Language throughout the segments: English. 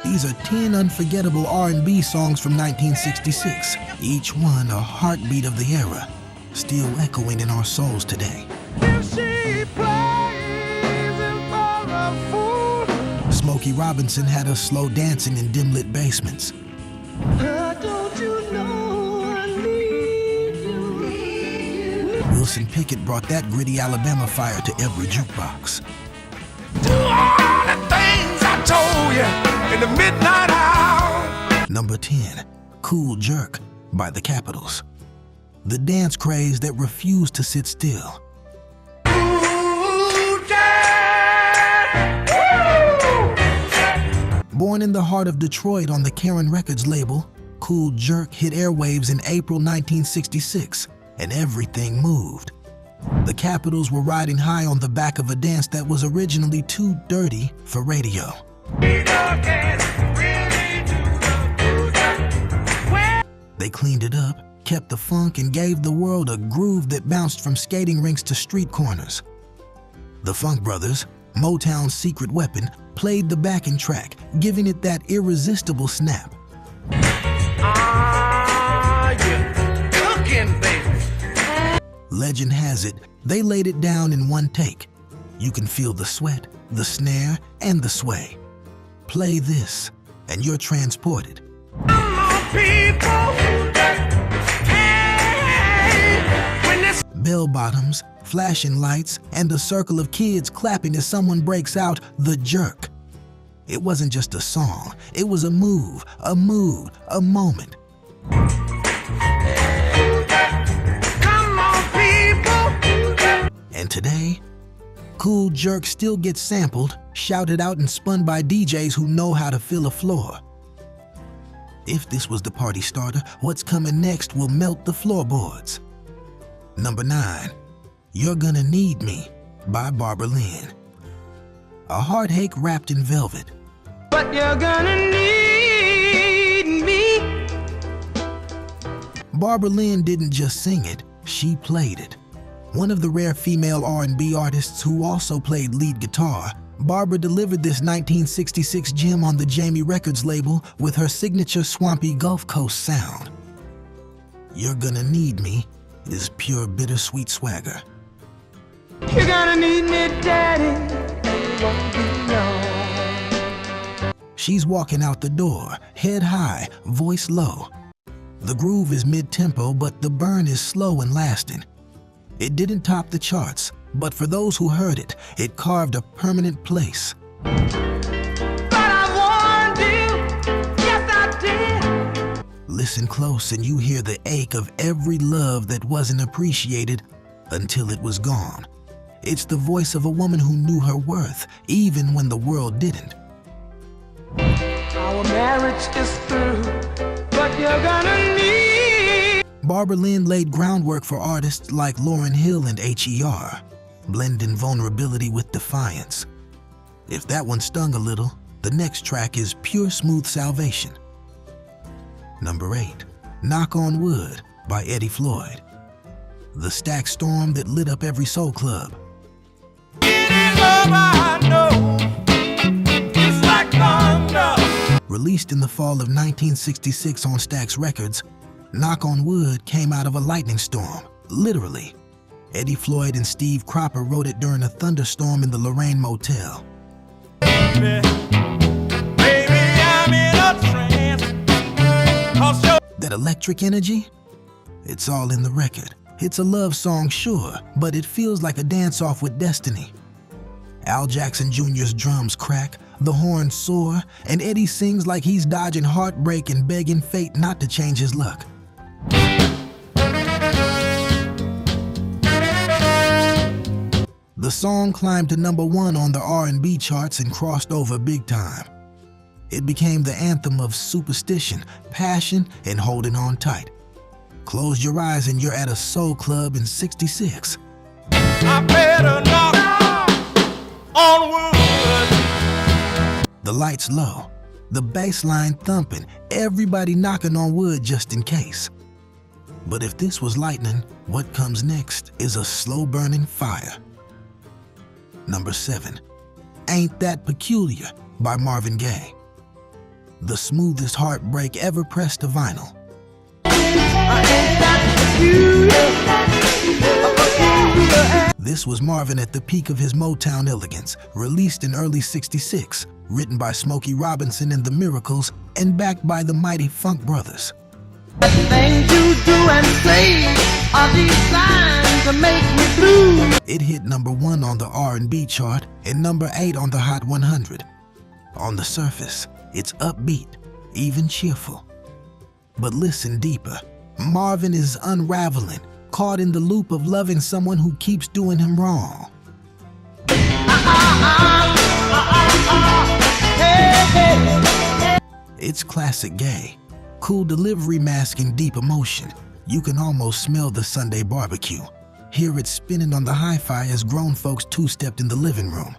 These are 10 unforgettable R&B songs from 1966, each one a heartbeat of the era, still echoing in our souls today. Smokey Robinson had us slow dancing in dim-lit basements. Wilson Pickett brought that gritty Alabama fire to every jukebox. Do all the things I told you in the midnight hour. Number 10, Cool Jerk by the Capitals. The dance craze that refused to sit still. Born in the heart of Detroit on the Karen Records label, Cool Jerk hit airwaves in April 1966, and everything moved. The Capitals were riding high on the back of a dance that was originally too dirty for radio. They cleaned it up, kept the funk, and gave the world a groove that bounced from skating rinks to street corners. The Funk Brothers, Motown's secret weapon, played the backing track, giving it that irresistible snap. Legend has it, they laid it down in one take. You can feel the sweat, the snare, and the sway. Play this, and you're transported. Bell bottoms, flashing lights, and a circle of kids clapping as someone breaks out the jerk. It wasn't just a song, it was a move, a mood, a moment. And today, Cool Jerk still gets sampled, shouted out, and spun by DJs who know how to fill a floor. If this was the party starter, what's coming next will melt the floorboards. Number 9, You're Gonna Need Me by Barbara Lynn. A heartache wrapped in velvet. But you're gonna need me. Barbara Lynn didn't just sing it, she played it. One of the rare female R&B artists who also played lead guitar, Barbara delivered this 1966 gem on the Jamie Records label with her signature swampy Gulf Coast sound. You're Gonna Need Me is pure bittersweet swagger. You're gonna need me, Daddy, and you won't be long. She's walking out the door, head high, voice low. The groove is mid-tempo, but the burn is slow and lasting. It didn't top the charts, but for those who heard it, it carved a permanent place. But I warned you, yes I did. Listen close and you hear the ache of every love that wasn't appreciated until it was gone. It's the voice of a woman who knew her worth, even when the world didn't. Our marriage is through, but you're gonna need. Barbara Lynn laid groundwork for artists like Lauryn Hill and H.E.R., blending vulnerability with defiance. If that one stung a little, the next track is pure smooth salvation. Number 8, Knock on Wood by Eddie Floyd. The stack storm that lit up every soul club. Released in the fall of 1966 on Stax Records, Knock on Wood came out of a lightning storm, literally. Eddie Floyd and Steve Cropper wrote it during a thunderstorm in the Lorraine Motel. Baby, I'm in a trance. That electric energy? It's all in the record. It's a love song, sure, but it feels like a dance-off with destiny. Al Jackson Jr.'s drums crack, the horns soar, and Eddie sings like he's dodging heartbreak and begging fate not to change his luck. The song climbed to number 1 on the R&B charts and crossed over big time. It became the anthem of superstition, passion, and holding on tight. Close your eyes and you're at a soul club in '66. I better knock on wood. The lights low, the bass line thumping, everybody knocking on wood just in case. But if this was lightning, what comes next is a slow-burning fire. Number 7, Ain't That Peculiar by Marvin Gaye. the smoothest heartbreak ever pressed to vinyl. This was Marvin at the peak of his Motown elegance, released in early '66, written by Smokey Robinson and the Miracles, and backed by the mighty Funk Brothers. Things you do and say are designed to make me blue. It hit number 1 on the R&B chart and number 8 on the Hot 100. On the surface, it's upbeat, even cheerful. But listen deeper. Marvin is unraveling, caught in the loop of loving someone who keeps doing him wrong. It's classic gay. Cool delivery masking deep emotion. You can almost smell the Sunday barbecue. Hear it spinning on the hi-fi as grown folks two-stepped in the living room.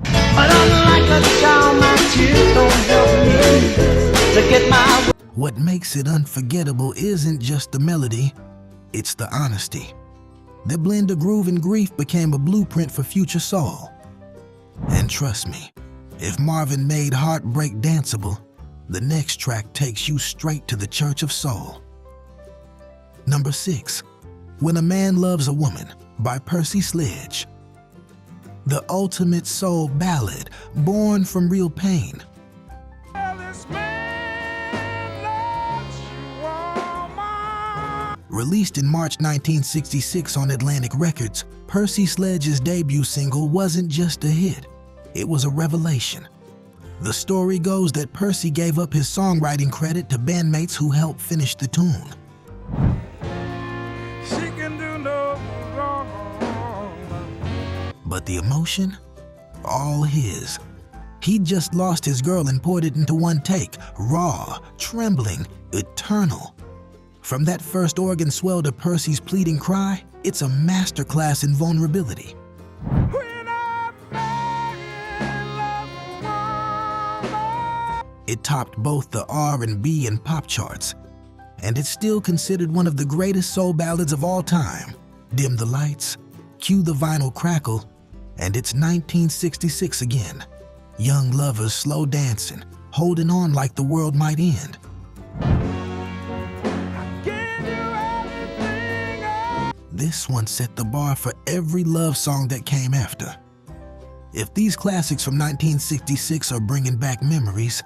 But unlike a child, my tears don't help me to get my... What makes it unforgettable isn't just the melody, it's the honesty. The blend of groove and grief became a blueprint for future soul. And trust me, if Marvin made heartbreak danceable, the next track takes you straight to the Church of Soul. Number 6, When a Man Loves a Woman by Percy Sledge. The ultimate soul ballad, born from real pain. Released in March 1966 on Atlantic Records, Percy Sledge's debut single wasn't just a hit, it was a revelation. The story goes that Percy gave up his songwriting credit to bandmates who helped finish the tune. She can do no wrong. But the emotion? All his. He'd just lost his girl and poured it into one take, raw, trembling, eternal. From that first organ swell to Percy's pleading cry, it's a masterclass in vulnerability. It topped both the R&B and pop charts, and it's still considered one of the greatest soul ballads of all time. Dim the lights, cue the vinyl crackle, and it's 1966 again. Young lovers slow dancing, holding on like the world might end. This one set the bar for every love song that came after. If these classics from 1966 are bringing back memories,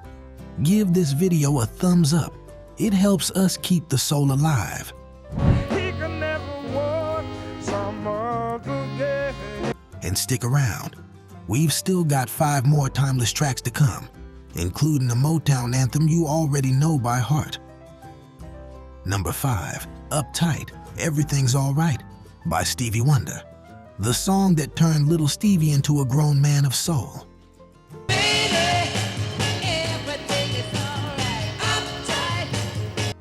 give this video a thumbs up. It helps us keep the soul alive. And stick around. We've still got 5 more timeless tracks to come, including a Motown anthem you already know by heart. Number 5, Uptight, Everything's Alright by Stevie Wonder. The song that turned little Stevie into a grown man of soul.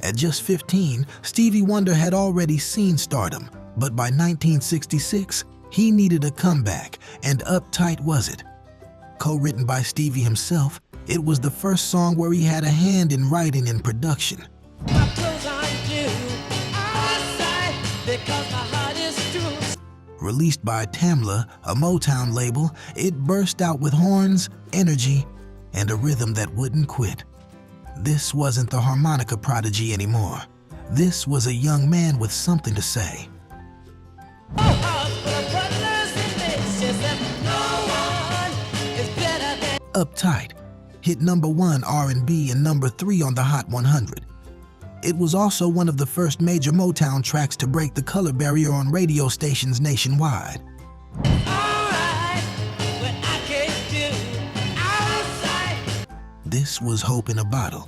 At just 15, Stevie Wonder had already seen stardom, but by 1966, he needed a comeback, and Uptight was it. Co-written by Stevie himself, it was the first song where he had a hand in writing and production. Released by Tamla, a Motown label, it burst out with horns, energy, and a rhythm that wouldn't quit. This wasn't the harmonica prodigy anymore. This was a young man with something to say. Uptight hit number 1 R&B and number 3 on the Hot 100. It was also one of the first major Motown tracks to break the color barrier on radio stations nationwide. This was hope in a bottle.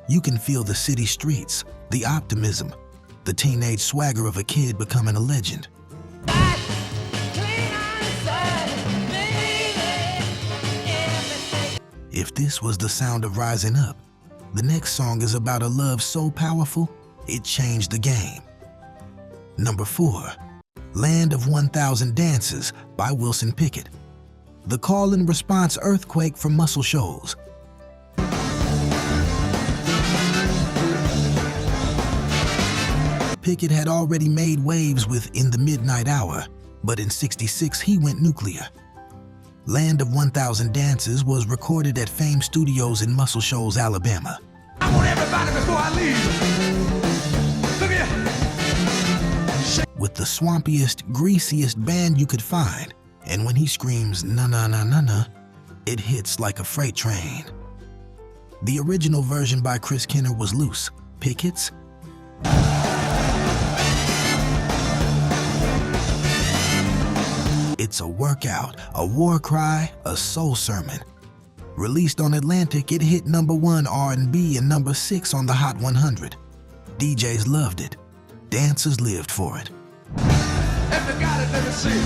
You can feel the city streets, the optimism, the teenage swagger of a kid becoming a legend. If this was the sound of rising up, the next song is about a love so powerful, it changed the game. Number 4, Land of 1,000 Dances by Wilson Pickett. The call and response earthquake from Muscle Shoals. Pickett had already made waves with In the Midnight Hour, but in '66 he went nuclear. Land of 1,000 Dances was recorded at Fame Studios in Muscle Shoals, Alabama. I want everybody before I leave. Look here. With the swampiest, greasiest band you could find, and when he screams na na na na na, it hits like a freight train. The original version by Chris Kenner was loose. Pickets. It's a workout, a war cry, a soul sermon. Released on Atlantic, it hit #1 R&B and #6 on the Hot 100. DJs loved it. Dancers lived for it. If you got it, let me see.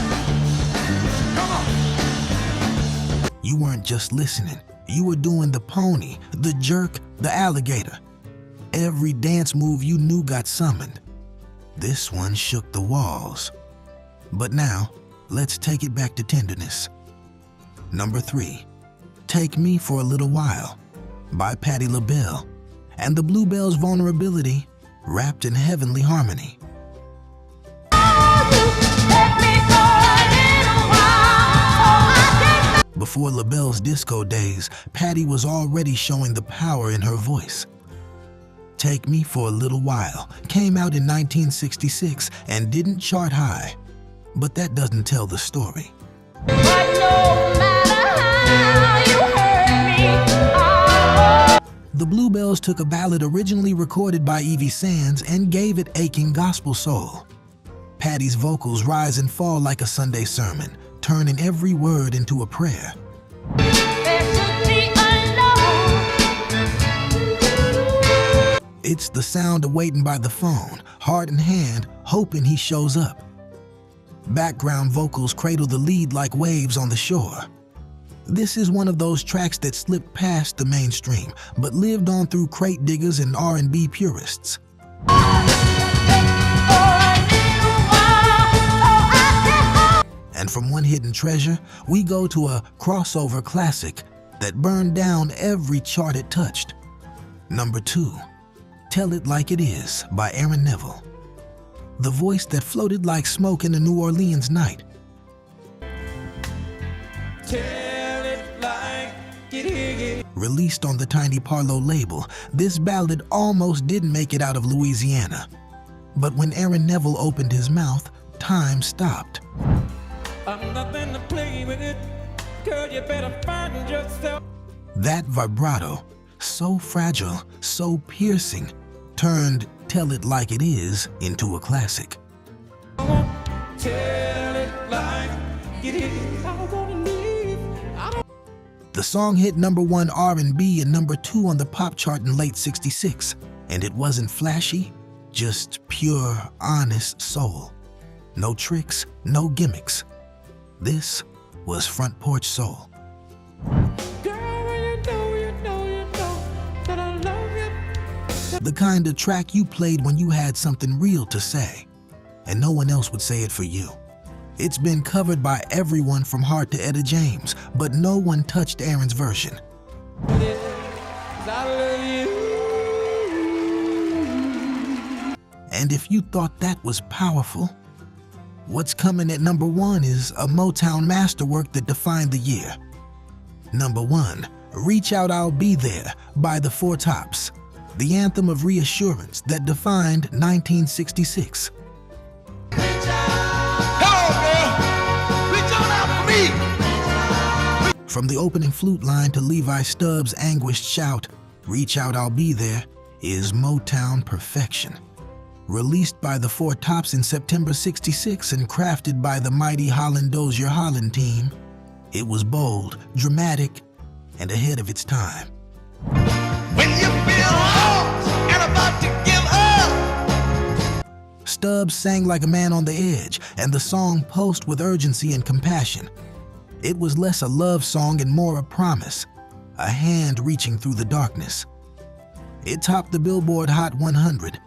Come on. You weren't just listening. You were doing the pony, the jerk, the alligator. Every dance move you knew got summoned. This one shook the walls. But now, let's take it back to tenderness. Number 3, Take Me for a Little While by Patti LaBelle and the Bluebells' Vulnerability wrapped in heavenly harmony. Before LaBelle's disco days, Patti was already showing the power in her voice. Take Me for a Little While came out in 1966 and didn't chart high, but that doesn't tell the story. The Bluebells took a ballad originally recorded by Evie Sands and gave it aching gospel soul. Patti's vocals rise and fall like a Sunday sermon, turning every word into a prayer. It's the sound of waiting by the phone, heart in hand, hoping he shows up. Background vocals cradle the lead like waves on the shore. This is one of those tracks that slipped past the mainstream, but lived on through crate diggers and R&B purists. And from one hidden treasure, we go to a crossover classic that burned down every chart it touched. Number 2, Tell It Like It Is by Aaron Neville. The voice that floated like smoke in a New Orleans night. Tell it like it is. Released on the Tiny Parlo label, this ballad almost didn't make it out of Louisiana. But when Aaron Neville opened his mouth, time stopped. I'm nothing to play with it. Girl, you better find yourself. That vibrato, so fragile, so piercing, turned Tell It Like It Is into a classic. Tell it like it is. I wanna leave. The song hit #1 R&B and #2 on the pop chart in late '66, and it wasn't flashy, just pure, honest soul. No tricks, no gimmicks. This was Front Porch Soul. The kind of track you played when you had something real to say, and no one else would say it for you. It's been covered by everyone from Hart to Etta James, but no one touched Aaron's version. And if you thought that was powerful, what's coming at #1 is a Motown masterwork that defined the year. #1, Reach Out I'll Be There by the Four Tops, the anthem of reassurance that defined 1966. From the opening flute line to Levi Stubbs' anguished shout, Reach Out I'll Be There, is Motown perfection. Released by the Four Tops in September '66 and crafted by the mighty Holland Dozier Holland team, it was bold, dramatic, and ahead of its time. When you feel lost and about to give up. Stubbs sang like a man on the edge, and the song pulsed with urgency and compassion. It was less a love song and more a promise, a hand reaching through the darkness. It topped the Billboard Hot 100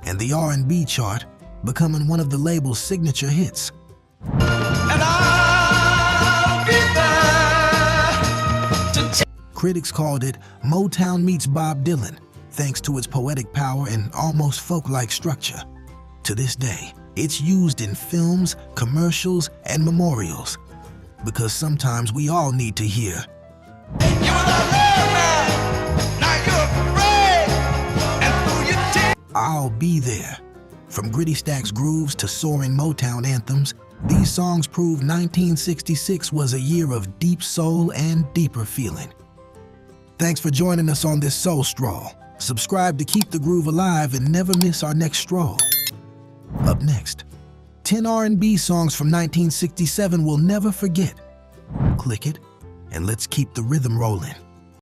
and the R&B chart, becoming one of the label's signature hits. And I'll be there to Critics called it Motown meets Bob Dylan, thanks to its poetic power and almost folk-like structure. To this day, it's used in films, commercials, and memorials. because sometimes we all need to hear, You was alone now you're afraid, and through your tears. I'll Be There. From gritty Stax grooves to soaring Motown anthems, these songs prove 1966 was a year of deep soul and deeper feeling. Thanks for joining us on this soul stroll. Subscribe to keep the groove alive and never miss our next stroll. Up next, 10 R&B songs from 1967 we'll never forget. Click it, and let's keep the rhythm rolling.